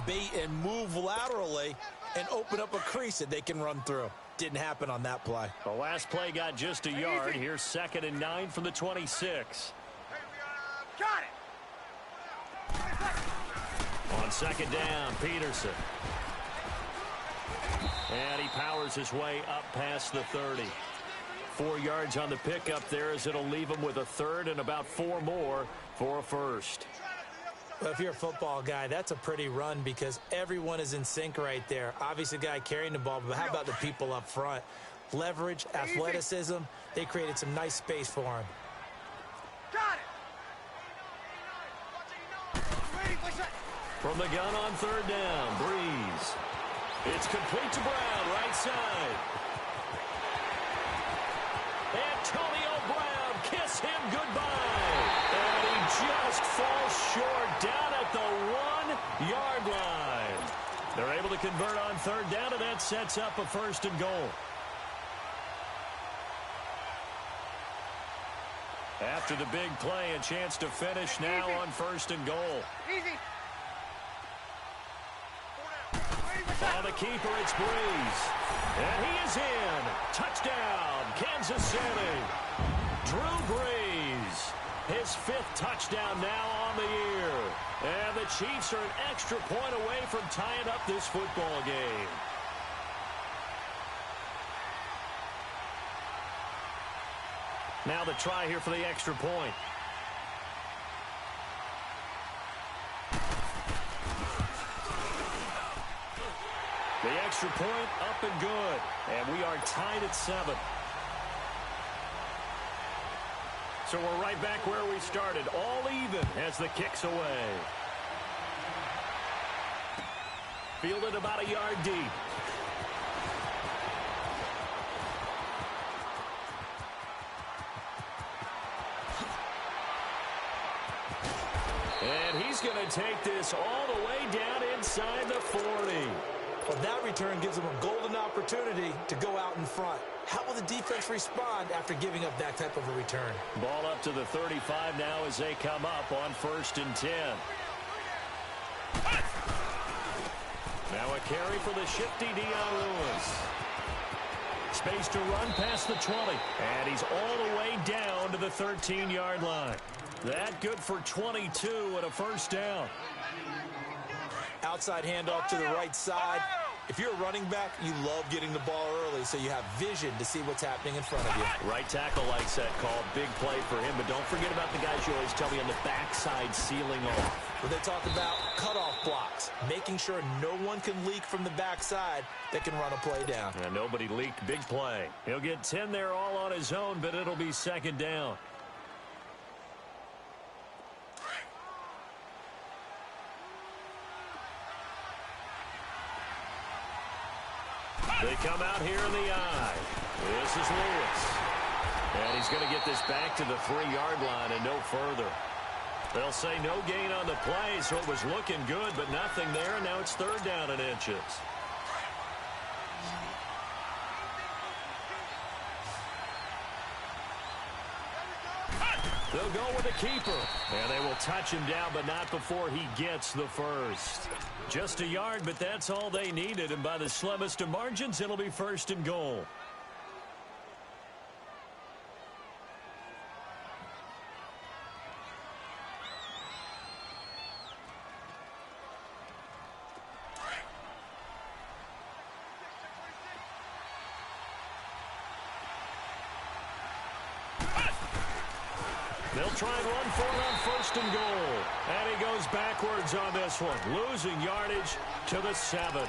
bait and move laterally and open up a crease that they can run through. Didn't happen on that play. The last play got just a yard. Here's 2nd and 9 from the 26. Got it. On 2nd down, Peterson. And he powers his way up past the 30. 4 yards on the pickup there as it'll leave him with a 3rd and about 4 more for a 1st. Well, if you're a football guy, that's a pretty run because everyone is in sync right there. Obviously, the guy carrying the ball, but how about the people up front? Leverage, athleticism, they created some nice space for him. Got it. From the gun on 3rd down, Breeze. It's complete to Brown, right side. Antonio Brown, kiss him goodbye. And he just falls short down at the 1-yard line. They're able to convert on 3rd down, and that sets up a 1st and goal. After the big play, a chance to finish now on 1st and goal. Easy. On the keeper, it's Breeze. And he is in. Touchdown, Kansas City. Drew Brees, his 5th touchdown now on the year. And the Chiefs are an extra point away from tying up this football game. Now the try here for the extra point. The extra point up and good. And we are tied at 7. So we're right back where we started. All even as the kick's away. Fielded about a yard deep. And he's going to take this all the way down inside the 40. Well, that return gives them a golden opportunity to go out in front. How will the defense respond after giving up that type of a return? Ball up to the 35 now as they come up on 1st and 10. Now a carry for the shifty Dion Lewis. Space to run past the 20. And he's all the way down to the 13-yard line. That good for 22 and a 1st down. Outside handoff to the right side. If you're a running back, you love getting the ball early so you have vision to see what's happening in front of you. Right tackle likes that call. Big play for him, but don't forget about the guys you always tell me on the backside sealing off. Well, they talk about cutoff blocks, making sure no one can leak from the backside that can run a play down. And nobody leaked. Big play. He'll get 10 there all on his own, but it'll be 2nd down. They come out here in the eye. This is Lewis. And he's going to get this back to the 3-yard line and no further. They'll say no gain on the play, so it was looking good, but nothing there, and now it's 3rd down and inches. They'll go with the keeper. And they will touch him down, but not before he gets the 1st. Just a yard, but that's all they needed. And by the slimmest of margins, it'll be 1st and goal. They'll try and run for it on 1st and goal. And he goes backwards on this one, losing yardage to the 7.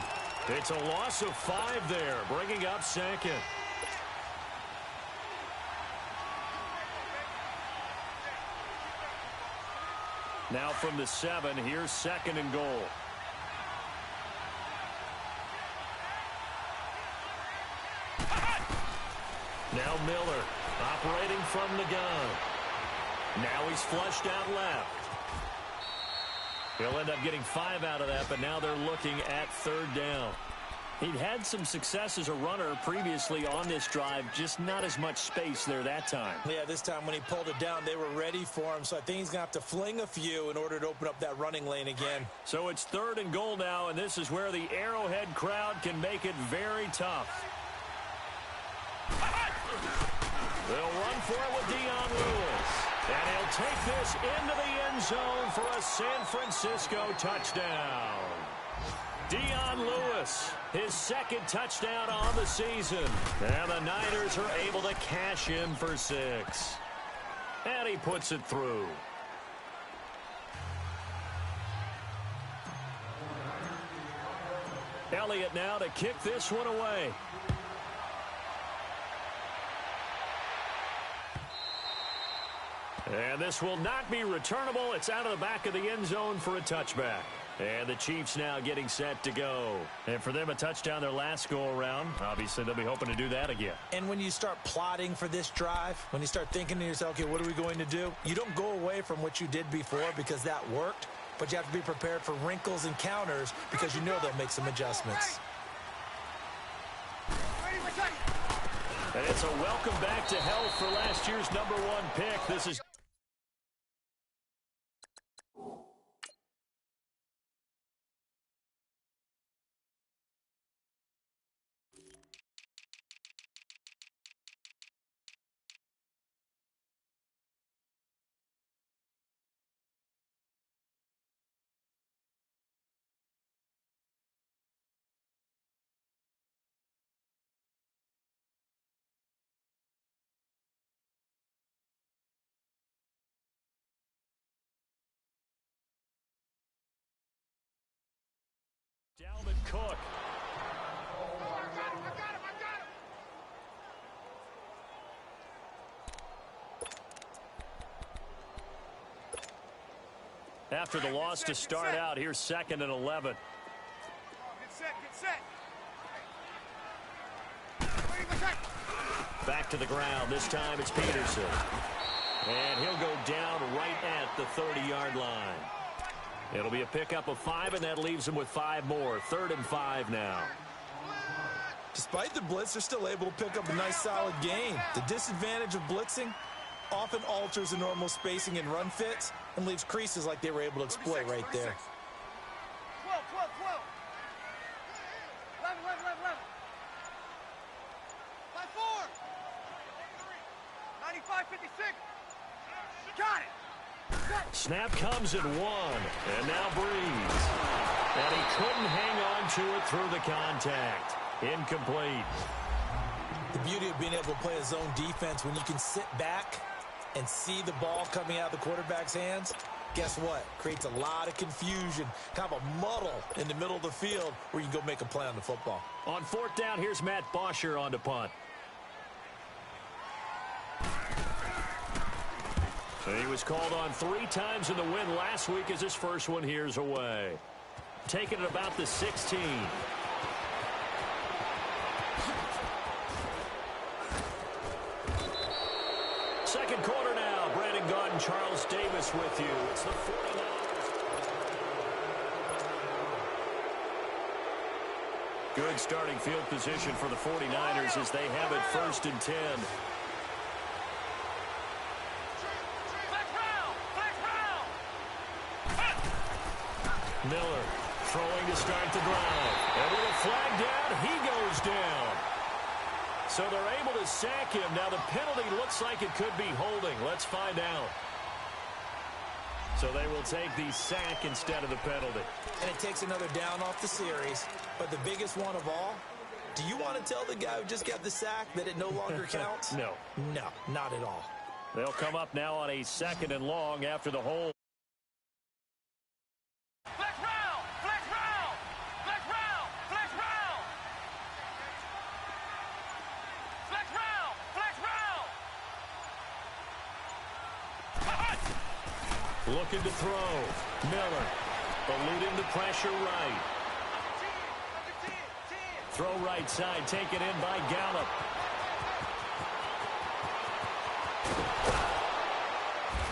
It's a loss of 5 there, bringing up 2nd. Now from the 7, here's 2nd and goal. Now Miller operating from the gun. Now he's flushed out left. He'll end up getting 5 out of that, but now they're looking at 3rd down. He'd had some success as a runner previously on this drive, just not as much space there that time. Yeah, this time when he pulled it down, they were ready for him, so I think he's going to have to fling a few in order to open up that running lane again. So it's 3rd and goal now, and this is where the Arrowhead crowd can make it very tough. They'll run for it with Dion Lewis. And he'll take this into the end zone for a San Francisco touchdown. Dion Lewis, his 2nd touchdown on the season. And the Niners are able to cash in for 6. And he puts it through. Elliott now to kick this one away. And this will not be returnable. It's out of the back of the end zone for a touchback. And the Chiefs now getting set to go. And for them, a touchdown their last go-around. Obviously, they'll be hoping to do that again. And when you start plotting for this drive, when you start thinking to yourself, okay, what are we going to do? You don't go away from what you did before because that worked, but you have to be prepared for wrinkles and counters because you know they'll make some adjustments. And it's a welcome back to health for last year's #1 pick. This is... Dalvin Cook. After the loss to start out, here's 2nd and 11. Get set. Back to the ground. This time it's Peterson. And he'll go down right at the 30-yard line. It'll be a pickup of 5, and that leaves them with 5 more. 3rd and 5 now. Despite the blitz, they're still able to pick up a nice, solid gain. The disadvantage of blitzing often alters the normal spacing and run fits and leaves creases like they were able to exploit right there. 12. 11. 5-4. 95-56. Got it. Snap comes at 1, and now Breeze. And he couldn't hang on to it through the contact. Incomplete. The beauty of being able to play a zone defense when you can sit back and see the ball coming out of the quarterback's hands, guess what? Creates a lot of confusion, kind of a muddle in the middle of the field where you can go make a play on the football. On 4th down, here's Matt Bosher on to punt. He was called on 3 times in the win last week as his first one here's away. Taking it about the 16. Second quarter now. Brandon Gaudin, Charles Davis with you. It's the 49ers. Good starting field position for the 49ers as they have it 1st and 10. Miller throwing to start the drive. And with a flag down, he goes down. So they're able to sack him. Now the penalty looks like it could be holding. Let's find out. So they will take the sack instead of the penalty. And it takes another down off the series. But the biggest one of all, do you want to tell the guy who just got the sack that it no longer counts? No. No, not at all. They'll come up now on a 2nd and long after the hold. Looking to throw. Miller eluding the pressure right. Throw right side, taken in by Gallup.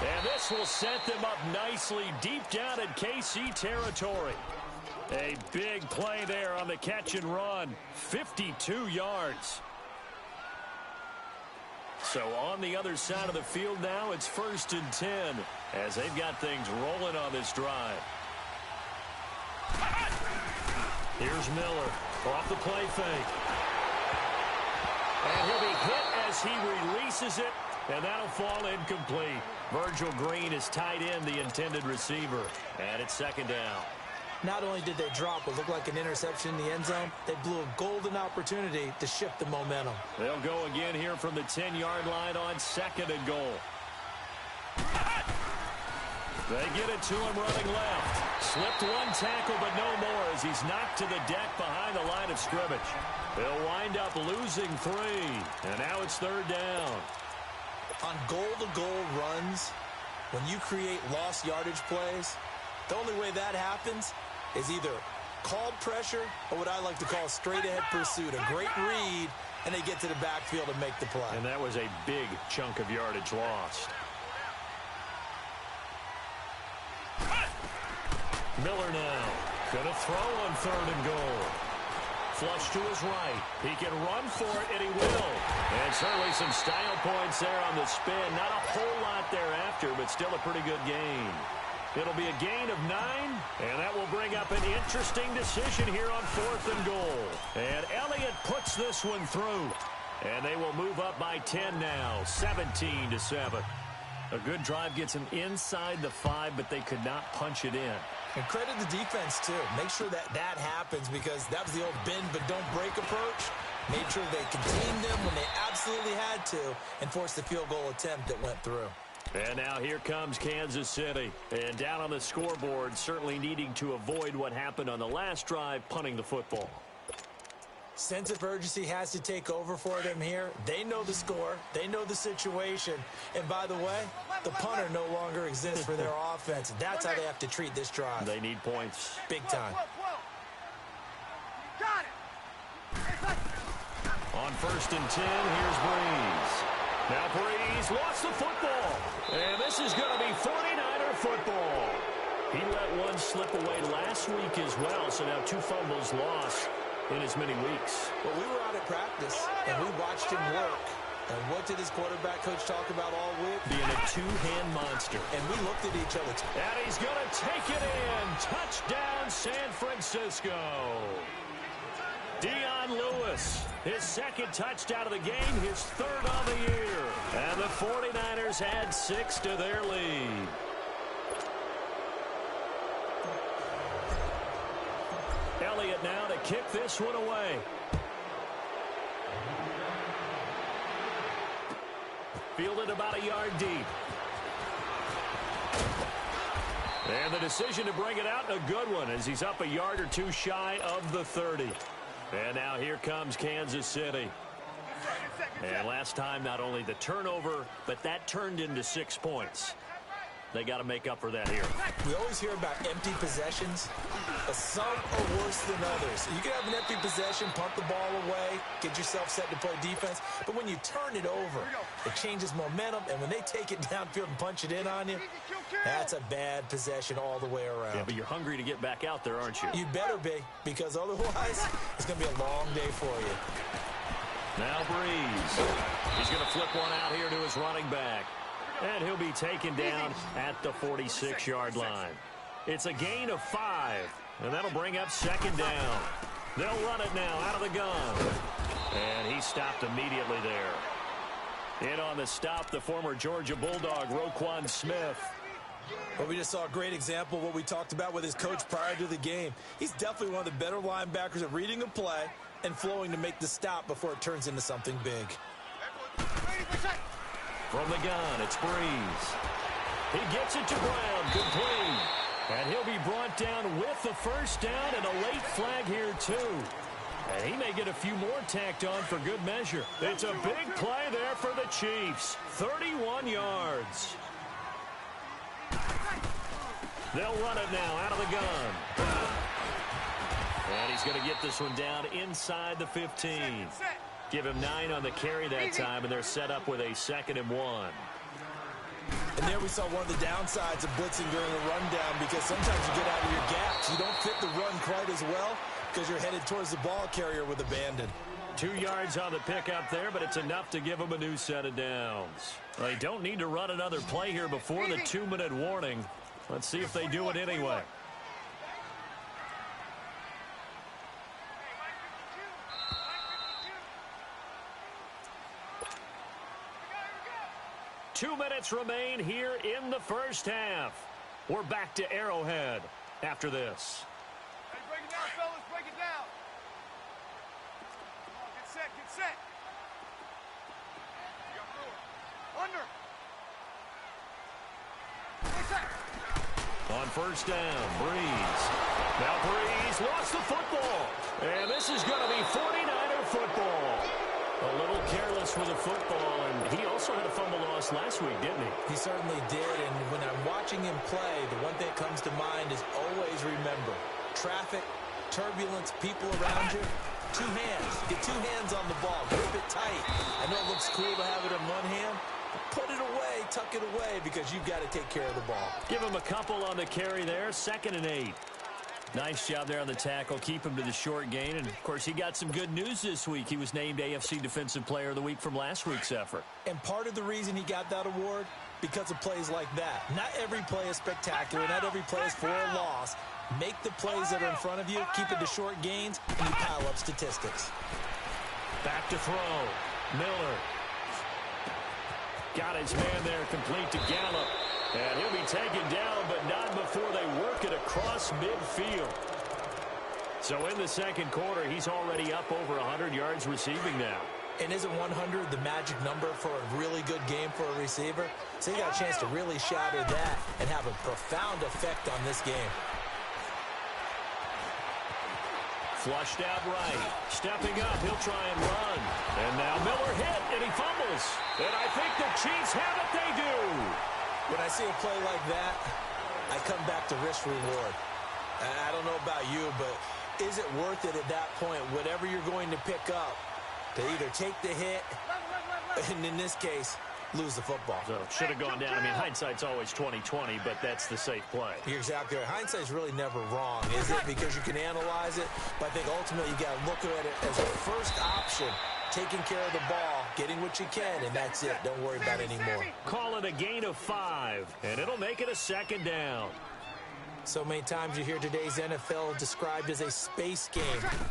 And this will set them up nicely deep down in KC territory. A big play there on the catch and run. 52 yards. So on the other side of the field now, it's 1st and 10 as they've got things rolling on this drive. Here's Miller off the play fake. And he'll be hit as he releases it, and that'll fall incomplete. Virgil Green is tied in, the intended receiver. And it's 2nd down. Not only did they drop what looked like an interception in the end zone, they blew a golden opportunity to shift the momentum. They'll go again here from the 10-yard line on 2nd and goal. They get it to him running left. Slipped one tackle, but no more as he's knocked to the deck behind the line of scrimmage. They'll wind up losing 3, and now it's 3rd down. On goal-to-goal runs, when you create lost yardage plays, the only way that happens is either called pressure or what I like to call straight-ahead pursuit. A great read, and they get to the backfield and make the play. And that was a big chunk of yardage lost. Miller now gonna throw on 3rd and goal. Flush to his right. He can run for it, and he will. And certainly some style points there on the spin. Not a whole lot thereafter, but still a pretty good gain. It'll be a gain of 9, and that will bring up an interesting decision here on 4th and goal. And Elliott puts this one through. And they will move up by 10 now, 17-7. A good drive gets them inside the 5, but they could not punch it in. And credit the defense, too. Make sure that happens because that was the old bend but don't break approach. Made sure they contained them when they absolutely had to and forced the field goal attempt that went through. And now here comes Kansas City. And down on the scoreboard, certainly needing to avoid what happened on the last drive, punting the football. Sense of urgency has to take over for them here. They know the score. They know the situation. And by the way, the punter no longer exists for their offense. That's how they have to treat this drive. They need points. Big time. Got it. On 1st and 10, here's Breeze. Now Breeze lost the football. And this is going to be 49er football. He let one slip away last week as well, so now 2 fumbles lost in as many weeks. Well, we were out at practice, and we watched him work. And what did his quarterback coach talk about all week? Being a 2-hand monster. And we looked at each other. And he's going to take it in. Touchdown, San Francisco. Dion Lewis, his 2nd touchdown of the game, his 3rd on the year. And the 49ers add 6 to their lead. Elliott now to kick this one away. Fielded about a yard deep. And the decision to bring it out, a good one, as he's up a yard or 2 shy of the 30. And now here comes Kansas City. And last time, not only the turnover, but that turned into 6 points. They got to make up for that here. We always hear about empty possessions, but some are worse than others. You can have an empty possession, punt the ball away, get yourself set to play defense, but when you turn it over, it changes momentum, and when they take it downfield and punch it in on you, that's a bad possession all the way around. Yeah, but you're hungry to get back out there, aren't you? You better be, because otherwise, it's going to be a long day for you. Now Breeze. He's going to flip one out here to his running back. And he'll be taken down at the 46-yard line. It's a gain of 5, and that'll bring up 2nd down. They'll run it now out of the gun. And he stopped immediately there. In on the stop, the former Georgia Bulldog, Roquan Smith. Well, we just saw a great example of what we talked about with his coach prior to the game. He's definitely one of the better linebackers at reading a play and flowing to make the stop before it turns into something big. From the gun, it's Breeze. He gets it to Brown, complete. And he'll be brought down with the 1st down and a late flag here, too. And he may get a few more tacked on for good measure. It's a big play there for the Chiefs. 31 yards. They'll run it now out of the gun. And he's going to get this one down inside the 15. Give him 9 on the carry that time, and they're set up with a 2nd and 1. And there we saw one of the downsides of blitzing during a rundown, because sometimes you get out of your gaps. You don't fit the run quite as well because you're headed towards the ball carrier with abandon. 2 yards on the pickup there, but it's enough to give them a new set of downs. They don't need to run another play here before the 2-minute warning. Let's see if they do it anyway. Two minutes remain here in the first half. We're back to Arrowhead after this. Hey, break it down, fellas. Break it down. Come on, get set, get set. Under. Get set. On first down, Breeze. Now Breeze lost the football. And this is going to be 49er football. A little careless with the football, and he also had a fumble loss last week, didn't he? He certainly did, and when I'm watching him play, the one thing that comes to mind is always remember, traffic, turbulence, people around you, 2 hands. Get 2 hands on the ball. Grip it tight. I know it looks cool to have it in one hand, but put it away, tuck it away, because you've got to take care of the ball. Give him a couple on the carry there, 2nd and 8. Nice job there on the tackle. Keep him to the short gain. And, of course, he got some good news this week. He was named AFC Defensive Player of the Week from last week's effort. And part of the reason he got that award, because of plays like that. Not every play is spectacular. Not every play is for a loss. Make the plays that are in front of you, keep it to short gains, and you pile up statistics. Back to throw. Miller. Got his man there, complete to Gallup. And he'll be taken down, but not before they work it across midfield. So in the second quarter, he's already up over 100 yards receiving now. And isn't 100 the magic number for a really good game for a receiver? So he got a chance to really shatter that and have a profound effect on this game. Flushed out right. Stepping up, he'll try and run. And now Miller hit, and he fumbles. And I think the Chiefs have it. They do. When I see a play like that, I come back to risk reward. I don't know about you, but is it worth it at that point, whatever you're going to pick up, to either take the hit, and in this case, lose the football? So should have gone down. I mean, hindsight's always 20/20, but that's the safe play. You're exactly right. Hindsight's really never wrong, is it? Because you can analyze it, but I think ultimately you got to look at it as a first option. Taking care of the ball, getting what you can, and that's it. Don't worry about it anymore. Call it a gain of 5, and it'll make it a 2nd down. So many times you hear today's NFL described as a space game.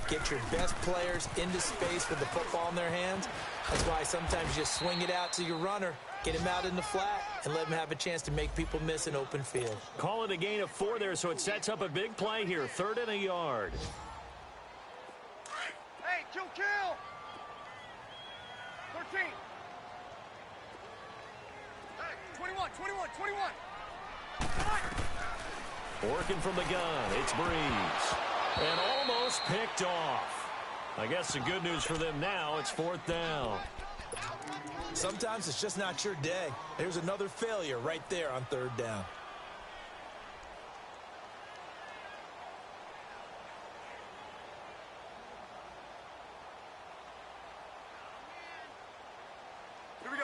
Get your best players into space with the football in their hands. That's why sometimes you just swing it out to your runner, get him out in the flat, and let him have a chance to make people miss an open field. Call it a gain of 4 there, so it sets up a big play here. 3rd and a yard. Hey, kill. 13. Hey, 21. Working from the gun, it's Breeze. And almost picked off. I guess the good news for them now, it's 4th down. Sometimes it's just not your day. There's another failure right there on 3rd down.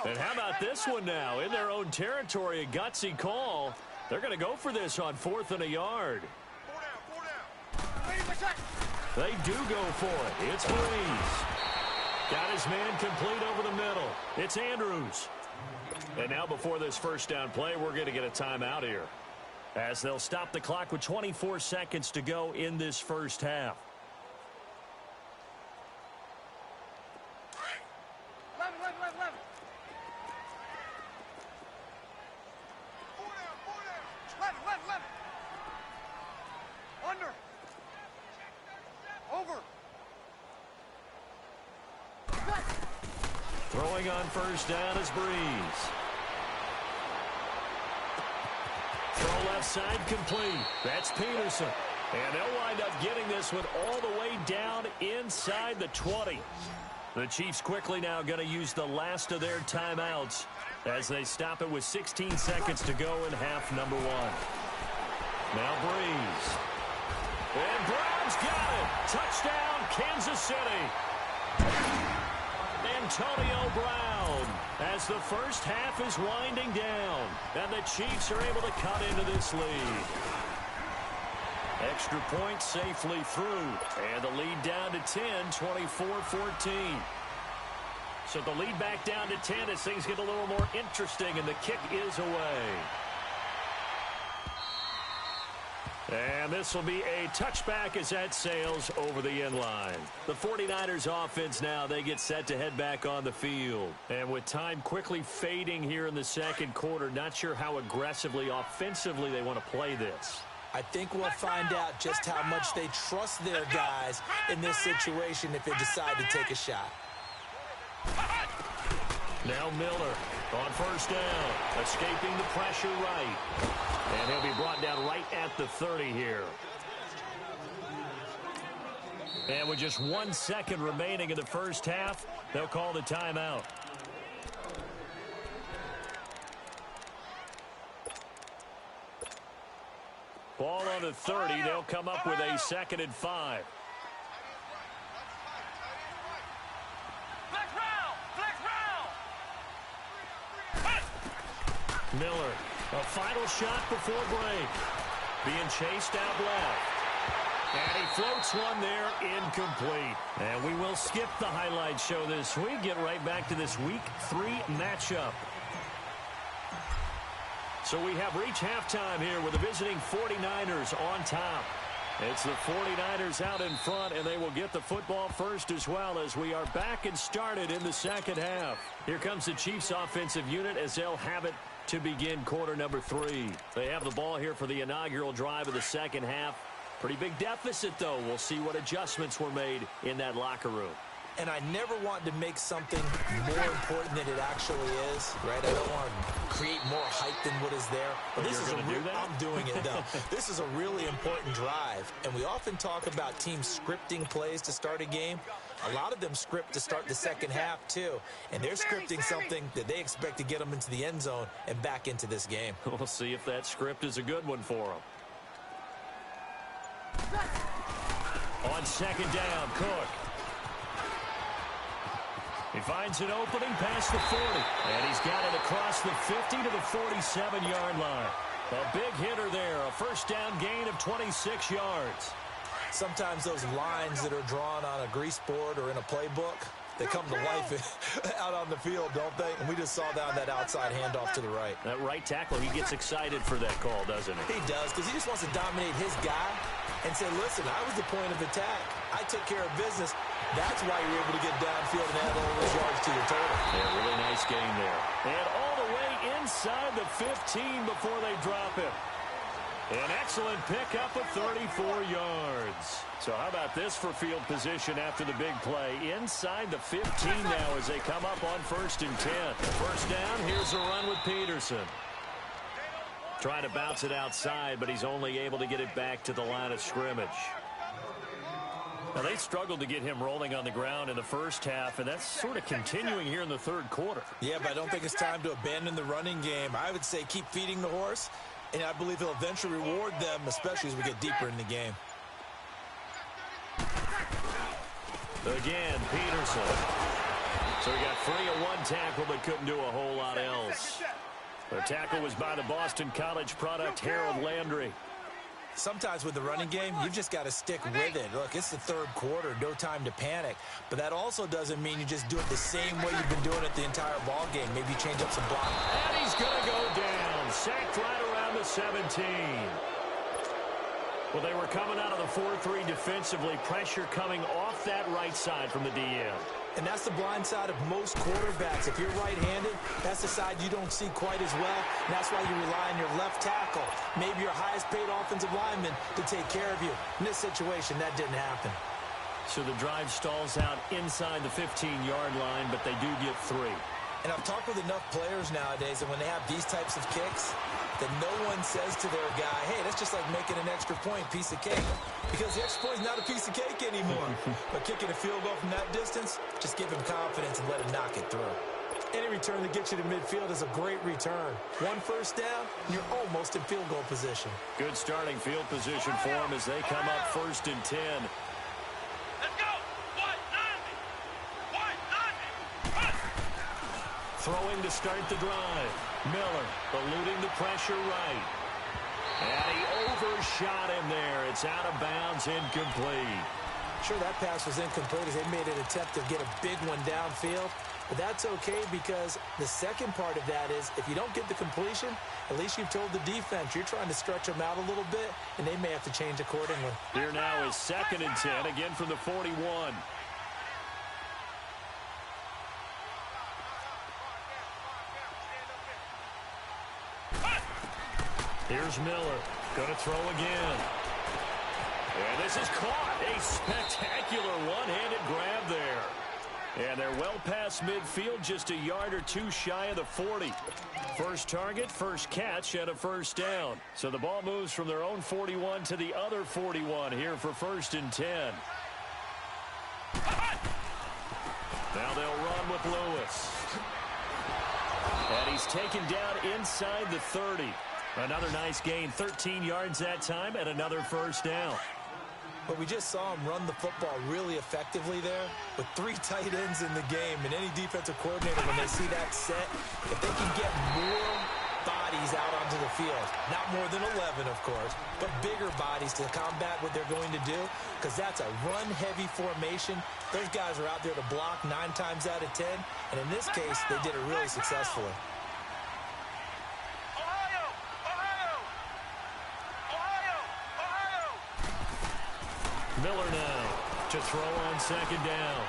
And how about this one now? In their own territory, a gutsy call. They're going to go for this on 4th and a yard. 4 down. They do go for it. It's Breeze. Got his man complete over the middle. It's Andrews. And now before this first down play, we're going to get a timeout here, as they'll stop the clock with 24 seconds to go in this first half. 11. 11. Under. Over. Throwing on first down is Breeze. Throw left side complete. That's Peterson. And they'll wind up getting this one all the way down inside the 20. The Chiefs quickly now going to use the last of their timeouts as they stop it with 16 seconds to go in half number 1. Now Breeze. And Brown's got it. Touchdown, Kansas City. Antonio Brown, as the first half is winding down, and the Chiefs are able to cut into this lead. Extra point safely through, and the lead down to 10, 24-14. So the lead back down to 10 as things get a little more interesting, and the kick is away. And this will be a touchback as that sails over the end line. The 49ers offense now, they get set to head back on the field. And with time quickly fading here in the second quarter, not sure how aggressively, offensively they want to play this. I think we'll find out just how much they trust their guys in this situation if they decide to take a shot. Now Miller on first down, escaping the pressure right. And he'll be brought down right at the 30 here. And with just 1 second remaining in the first half, they'll call the timeout. Ball on the 30. They'll come up with a 2nd and 5. Miller, a final shot before break. Being chased out left. And he floats one there, incomplete. And we will skip the highlight show this week. Get right back to this Week 3 matchup. So we have reached halftime here with the visiting 49ers on top. It's the 49ers out in front, and they will get the football first as well as we are back and started in the second half. Here comes the Chiefs offensive unit as they'll have it to begin quarter number 3. They have the ball here for the inaugural drive of the second half. Pretty big deficit, though. We'll see what adjustments were made in that locker room. And I never want to make something more important than it actually is, right? I don't want to create more hype than what is there. But this is I'm doing it, though. This is a really important drive. And we often talk about teams scripting plays to start a game. A lot of them script to start the second half, too. And they're scripting something that they expect to get them into the end zone and back into this game. We'll see if that script is a good one for them. On second down, Cook. He finds an opening past the 40. And he's got it across the 50 to the 47-yard line. A big hitter there. A first down gain of 26 yards. Sometimes those lines that are drawn on a grease board or in a playbook, they come to life out on the field, don't they? And we just saw that outside handoff to the right. That right tackle, he gets excited for that call, doesn't he? He does, because he just wants to dominate his guy and say, listen, I was the point of attack. I took care of business. That's why you're able to get downfield and add all those yards to your total. Yeah, really nice game there. And all the way inside the 15 before they drop it. An excellent pickup of 34 yards. So how about this for field position after the big play? Inside the 15 now as they come up on 1st and 10. First down, here's a run with Peterson. Trying to bounce it outside, but he's only able to get it back to the line of scrimmage. Now, they struggled to get him rolling on the ground in the first half, and that's sort of continuing here in the third quarter. Yeah, but I don't think it's time to abandon the running game. I would say keep feeding the horse, and I believe he'll eventually reward them, especially as we get deeper in the game. Again, Peterson. So he got free of one tackle, but couldn't do a whole lot else. The tackle was by the Boston College product, Harold Landry. Sometimes with the running game, you've just got to stick with it. Look, it's the third quarter, no time to panic. But that also doesn't mean you just do it the same way you've been doing it the entire ball game. Maybe change up some blocking. And he's going to go down. Sacked right around the 17. Well, they were coming out of the 4-3 defensively. Pressure coming off that right side from the DN. And that's the blind side of most quarterbacks. If you're right-handed, that's the side you don't see quite as well. And that's why you rely on your left tackle, maybe your highest-paid offensive lineman, to take care of you. In this situation, that didn't happen. So the drive stalls out inside the 15-yard line, but they do get 3. And I've talked with enough players nowadays that when they have these types of kicks, that no one says to their guy, hey, that's just like making an extra point, piece of cake. Because the extra point is not a piece of cake anymore. But kicking a field goal from that distance, just give him confidence and let him knock it through. Any return that gets you to midfield is a great return. One first down, and you're almost in field goal position. Good starting field position for them as they come up 1st and 10. Let's go. 190. throwing to start the drive. Miller eluding the pressure right. And he overshot him there. It's out of bounds, incomplete. Sure, that pass was incomplete as they made an attempt to get a big one downfield. But that's okay because the second part of that is if you don't get the completion, at least you've told the defense you're trying to stretch them out a little bit, and they may have to change accordingly. Here now is 2nd and 10, again from the 41. Here's Miller. Going to throw again. And this is caught. A spectacular one-handed grab there. And they're well past midfield, just a yard or two shy of the 40. First target, first catch, and a first down. So the ball moves from their own 41 to the other 41 here for 1st and 10. Now they'll run with Lewis. And he's taken down inside the 30. Another nice gain, 13 yards that time, and another first down. But we just saw him run the football really effectively there with 3 tight ends in the game. And any defensive coordinator, when they see that set, if they can get more bodies out onto the field, not more than 11, of course, but bigger bodies to combat what they're going to do, because that's a run-heavy formation. Those guys are out there to block 9 times out of 10. And in this case, they did it really successfully. Miller now to throw on 2nd down.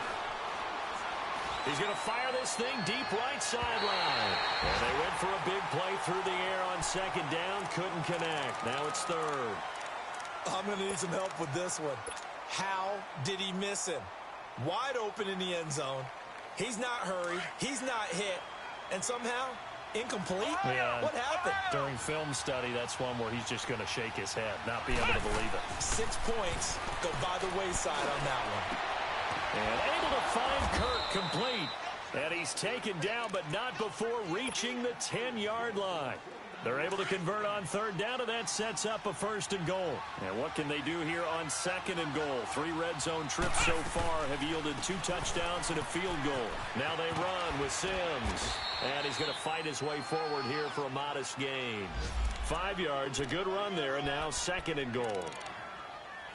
He's going to fire this thing deep right sideline. And they went for a big play through the air on 2nd down. Couldn't connect. Now it's 3rd. I'm going to need some help with this one. How did he miss him? Wide open in the end zone. He's not hurried. He's not hit. And somehow, incomplete? Yeah. What happened? During film study, that's one where he's just going to shake his head, not be able to believe it. 6 points go by the wayside on that one. And able to find Kirk complete. And he's taken down, but not before reaching the 10-yard line. They're able to convert on 3rd down, and that sets up a 1st and goal. And what can they do here on 2nd and goal? 3 red zone trips so far have yielded 2 touchdowns and a field goal. Now they run with Sims. And he's going to fight his way forward here for a modest gain. 5 yards, a good run there, and now 2nd and goal.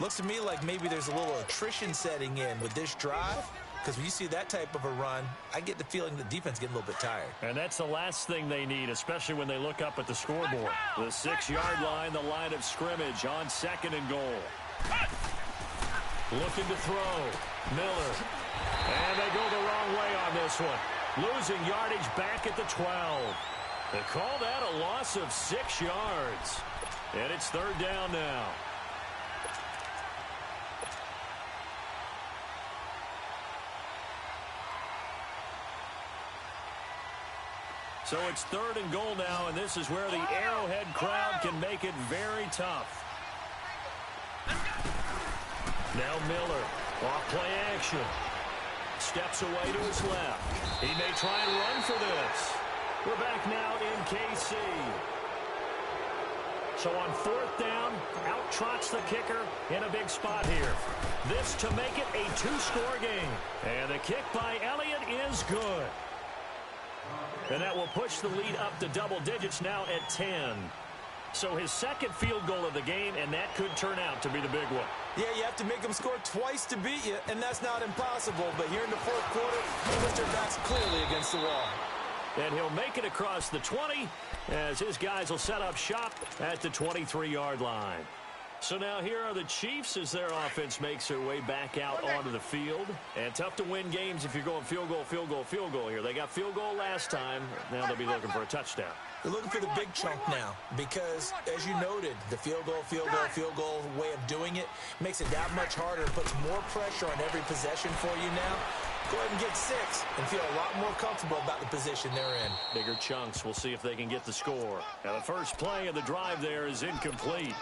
Looks to me like maybe there's a little attrition setting in with this drive. Because when you see that type of a run, I get the feeling the defense getting a little bit tired. And that's the last thing they need, especially when they look up at the scoreboard. The 6-yard line, the line of scrimmage on 2nd and goal. Looking to throw. Miller. And they go the wrong way on this one. Losing yardage back at the 12. They call that a loss of 6 yards. And it's 3rd down now. So it's 3rd and goal now, and this is where the Arrowhead crowd can make it very tough. Now Miller, off play action. Steps away to his left. He may try and run for this. We're back now in KC. So on 4th down, out trots the kicker in a big spot here. This to make it a 2-score game. And the kick by Elliott is good. And that will push the lead up to double digits now at 10. So his 2nd field goal of the game, and that could turn out to be the big one. Yeah, you have to make them score twice to beat you, and that's not impossible. But here in the 4th quarter, Mr. Back's clearly against the wall. And he'll make it across the 20 as his guys will set up shop at the 23-yard line. So now here are the Chiefs as their offense makes their way back out onto the field. And tough to win games if you're going field goal, field goal, field goal here. They got field goal last time. Now they'll be looking for a touchdown. They're looking for the big chunk now because, as you noted, the field goal way of doing it makes it that much harder, puts more pressure on every possession for you now. Go ahead and get 6 and feel a lot more comfortable about the position they're in. Bigger chunks. We'll see if they can get the score. Now the first play of the drive there is incomplete.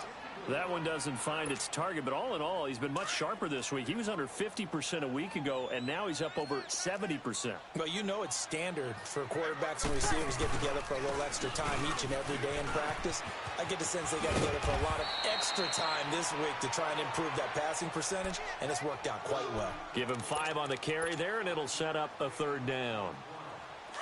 That one doesn't find its target, but all in all, he's been much sharper this week. He was under 50% a week ago, and now he's up over 70%. Well, you know it's standard for quarterbacks and receivers get together for a little extra time each and every day in practice. I get the sense they got together for a lot of extra time this week to try and improve that passing percentage, and it's worked out quite well. Give him 5 on the carry there, and it'll set up a 3rd down.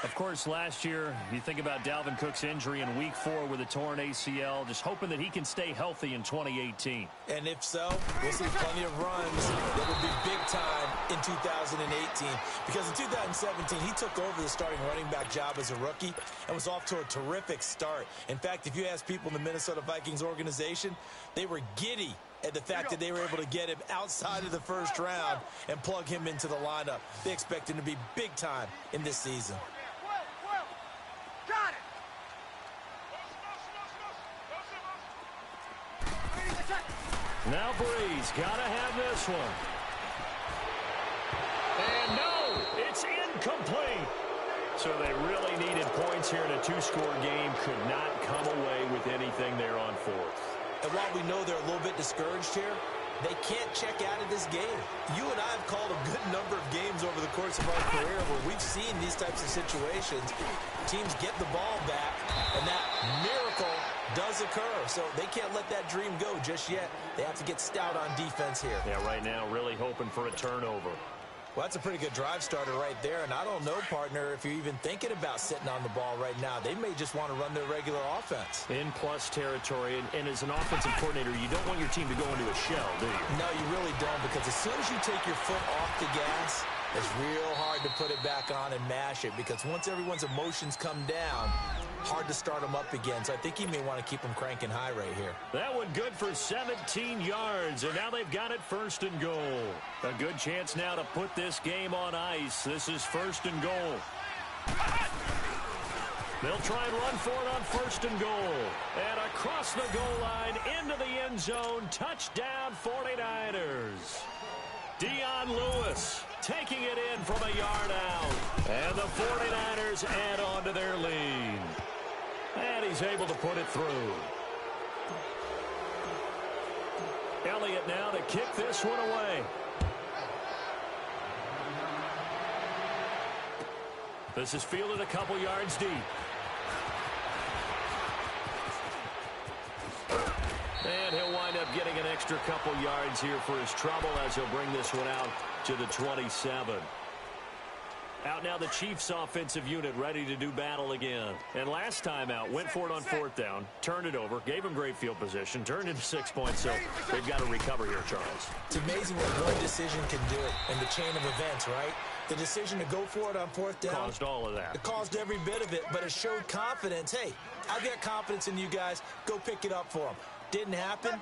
Of course, last year, you think about Dalvin Cook's injury in Week 4 with a torn ACL, just hoping that he can stay healthy in 2018. And if so, we'll see plenty of runs that will be big time in 2018. Because in 2017, he took over the starting running back job as a rookie and was off to a terrific start. In fact, if you ask people in the Minnesota Vikings organization, they were giddy at the fact that they were able to get him outside of the first round and plug him into the lineup. They expect him to be big time in this season. Got it. Now Breeze got to have this one. And no, it's incomplete. So they really needed points here in a two-score game. Could not come away with anything there on fourth. And while we know they're a little bit discouraged here, they can't check out of this game. You and I have called a good number of games over the course of our career where we've seen these types of situations. Teams get the ball back, and that miracle does occur. So they can't let that dream go just yet. They have to get stout on defense here. Yeah, right now really hoping for a turnover. Well, that's a pretty good drive starter right there. And I don't know, partner, if you're even thinking about sitting on the ball right now. They may just want to run their regular offense. In plus territory, and as an offensive coordinator, you don't want your team to go into a shell, do you? No, you really don't, because as soon as you take your foot off the gas, it's real hard to put it back on and mash it, because once everyone's emotions come down, hard to start them up again. So I think he may want to keep them cranking high right here. That one good for 17 yards, and now they've got it first and goal. A good chance now to put this game on ice. This is first and goal. They'll try and run for it on first and goal. And across the goal line, into the end zone, touchdown 49ers. Dion Lewis taking it in from a yard out. And the 49ers add on to their lead. And he's able to put it through. Elliott now to kick this one away. This is fielded a couple yards deep. And he'll wind up getting an extra couple yards here for his trouble as he'll bring this one out to the 27. Out now the Chiefs offensive unit ready to do battle again. And last time out, went for it on fourth down, turned it over, gave him great field position, turned into 6 points, so they've got to recover here, Charles. It's amazing what one decision can do in the chain of events, right? The decision to go for it on fourth down caused all of that. It caused every bit of it, but it showed confidence. Hey, I've got confidence in you guys. Go pick it up for them. Didn't happen.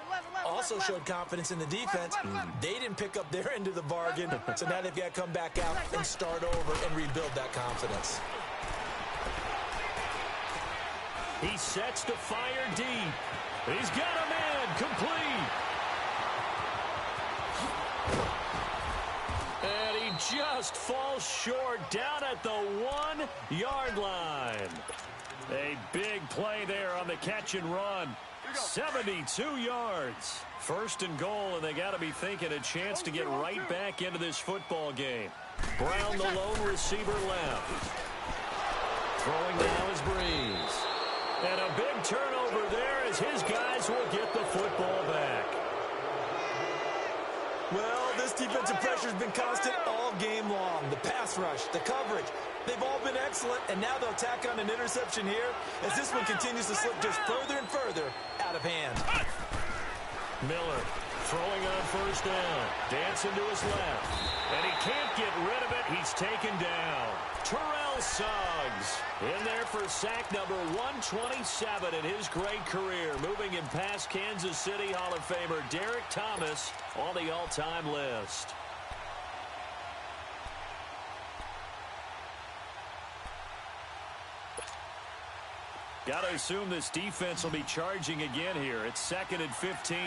Also showed confidence in the defense. They didn't pick up their end of the bargain, so now they've got to come back out and start over and rebuild that confidence. He sets to fire deep. He's got a man complete. And he just falls short down at the 1-yard line. A big play there on the catch and run. 72 yards. First and goal, and they got to be thinking a chance to get right back into this football game. Brown, the lone receiver, left. Throwing now is Breeze. And a big turnover there as his guys will get the football back. Well, this defensive pressure has been constant all game long. The pass rush, the coverage, they've all been excellent, and now they'll tack on an interception here as this one continues to slip just further and further out of hand. Miller throwing on first down, dancing to his left, and he can't get rid of it. He's taken down. Terrell Suggs in there for sack number 127 in his great career, moving him past Kansas City Hall of Famer Derek Thomas on the all-time list. Got to assume this defense will be charging again here. It's 2nd and 15.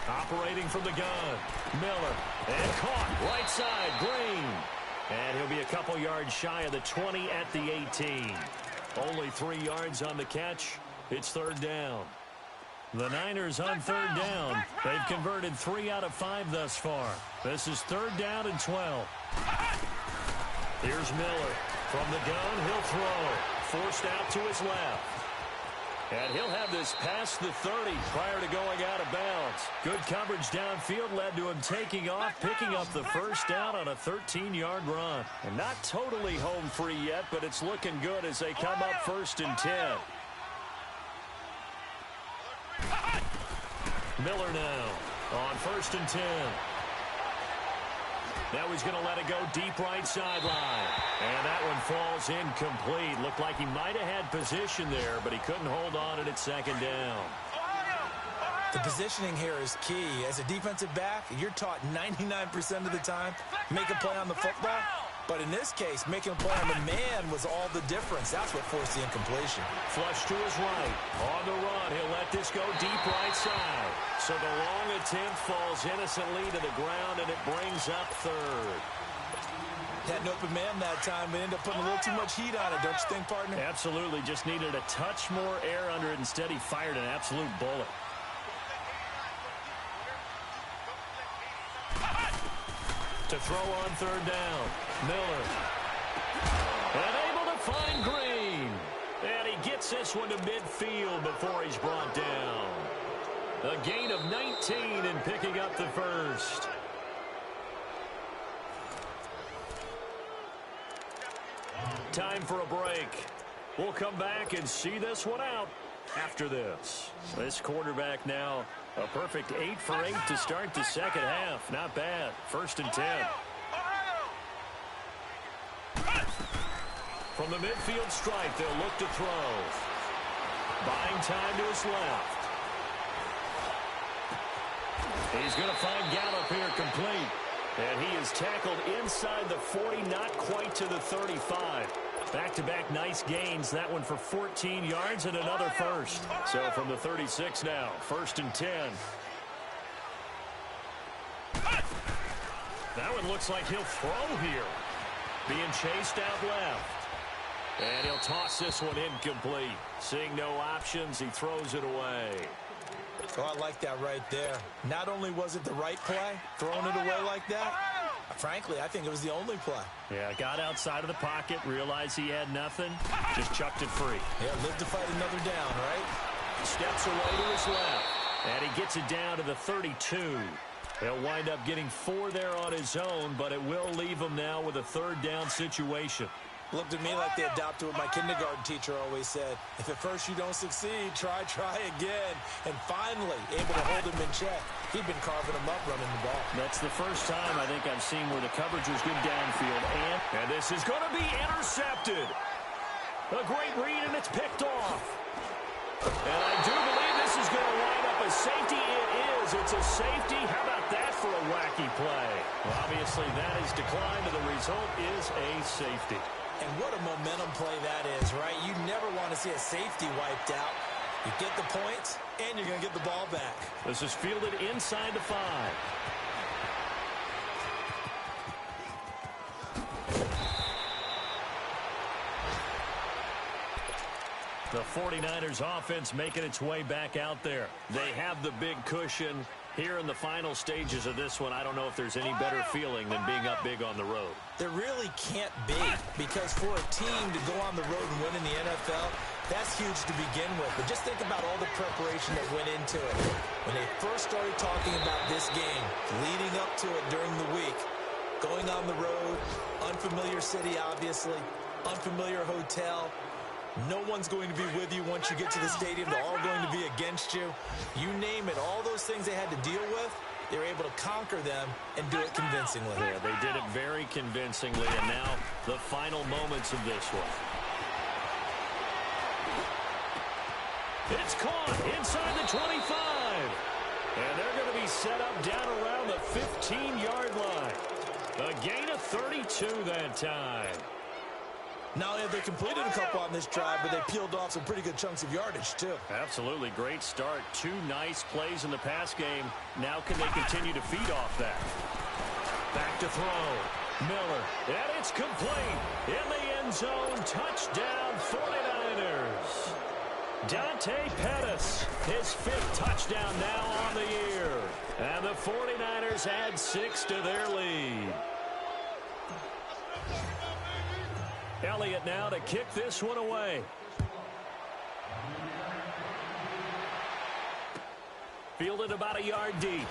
Operating from the gun. Miller. And caught. Right side. Green. And he'll be a couple yards shy of the 20 at the 18. Only 3 yards on the catch. It's third down. The Niners on third down. They've converted 3 out of 5 thus far. This is third down and 12. Here's Miller. From the gun, he'll throw. Forced out to his left. And he'll have this past the 30 prior to going out of bounds. Good coverage downfield led to him taking off, picking up the first down on a 13-yard run. And not totally home free yet, but it's looking good as they come up 1st and 10. Miller now on 1st and 10. Now he's going to let it go deep right sideline. And that one falls incomplete. Looked like he might have had position there, but he couldn't hold on at 2nd down. The positioning here is key. As a defensive back, you're taught 99% of the time, make a play on the football. But in this case, making a play on the man was all the difference. That's what forced the incompletion. Flush to his right. On the run, he'll let this go deep right side. So the long attempt falls innocently to the ground, and it brings up 3rd. Had an open man that time, but ended up putting a little too much heat on it, don't you think, partner? Absolutely. Just needed a touch more air under it. Instead, he fired an absolute bullet. To throw on 3rd down. Miller. And able to find Green. And he gets this one to midfield before he's brought down. A gain of 19 and picking up the first. Time for a break. We'll come back and see this one out after this. This quarterback now a perfect 8 for 8 to start the second half. Not bad. 1st and 10. From the midfield stripe, they'll look to throw. Buying time to his left. He's going to find Gallup here complete. And he is tackled inside the 40, not quite to the 35. Back-to-back nice gains. That one for 14 yards and another first. So from the 36 now, 1st and 10. That one looks like he'll throw here. Being chased out left. And he'll toss this one incomplete. Seeing no options, he throws it away. Oh, I like that right there. Not only was it the right play, throwing it away like that, frankly, I think it was the only play. Yeah, got outside of the pocket, realized he had nothing, just chucked it free. Yeah, live to fight another down, right? Steps away to his left, and he gets it down to the 32. He'll wind up getting 4 there on his own, but it will leave him now with a 3rd down situation. Looked at me like they adopted what my kindergarten teacher always said. If at first you don't succeed, try again. And finally, able to hold him in check. He'd been carving him up running the ball. That's the first time I think I've seen where the coverage was good downfield. And this is going to be intercepted. A great read, and it's picked off. And I do believe this is going to wind up a safety. It is. It's a safety. How about that for a wacky play? Well, obviously, that is declined, and the result is a safety. And what a momentum play that is, right? You never want to see a safety wiped out. You get the points, and you're going to get the ball back. This is fielded inside the 5. The 49ers offense making its way back out there. They have the big cushion. Here in the final stages of this one, I don't know if there's any better feeling than being up big on the road. There really can't be, because for a team to go on the road and win in the NFL, that's huge to begin with. But just think about all the preparation that went into it. When they first started talking about this game, leading up to it during the week, going on the road, unfamiliar city, obviously, unfamiliar hotel. No one's going to be with you once you get to the stadium. They're all going to be against you. You name it, all those things they had to deal with, they were able to conquer them and do it convincingly. Yeah, they did it very convincingly, and now the final moments of this one. It's caught inside the 25. And they're going to be set up down around the 15-yard line. A gain of 32 that time. Not only have they completed a couple on this drive, but they peeled off some pretty good chunks of yardage, too. Absolutely. Great start. 2 nice plays in the pass game. Now can they continue to feed off that? Back to throw. Miller. And it's complete. In the end zone. Touchdown, 49ers. Dante Pettis. His 5th touchdown now on the year. And the 49ers add 6 to their lead. Elliott now to kick this one away. Fielded about a yard deep.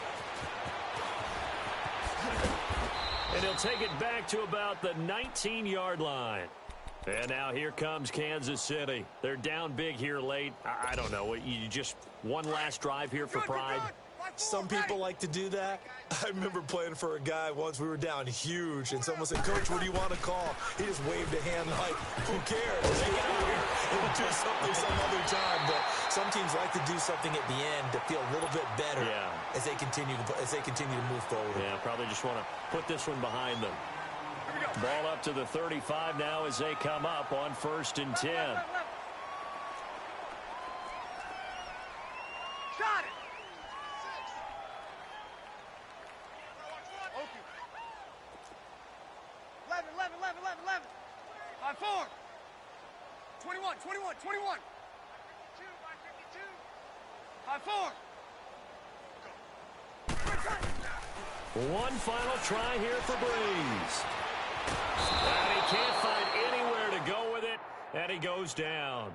And he'll take it back to about the 19-yard line. And now here comes Kansas City. They're down big here late. I don't know. You just one last drive here for pride? Some people like to do that. I remember playing for a guy once. We were down huge, and someone said, "Coach, what do you want to call?" He just waved a hand like, "Who cares? We'll do something some other time." But some teams like to do something at the end to feel a little bit better as they continue to move forward. Yeah, probably just want to put this one behind them. Ball up to the 35 now as they come up on 1st and 10. Got it. Okay. 11. 5-4. 21. 5-4. One final try here for Breeze. And he can't find anywhere to go with it, and he goes down.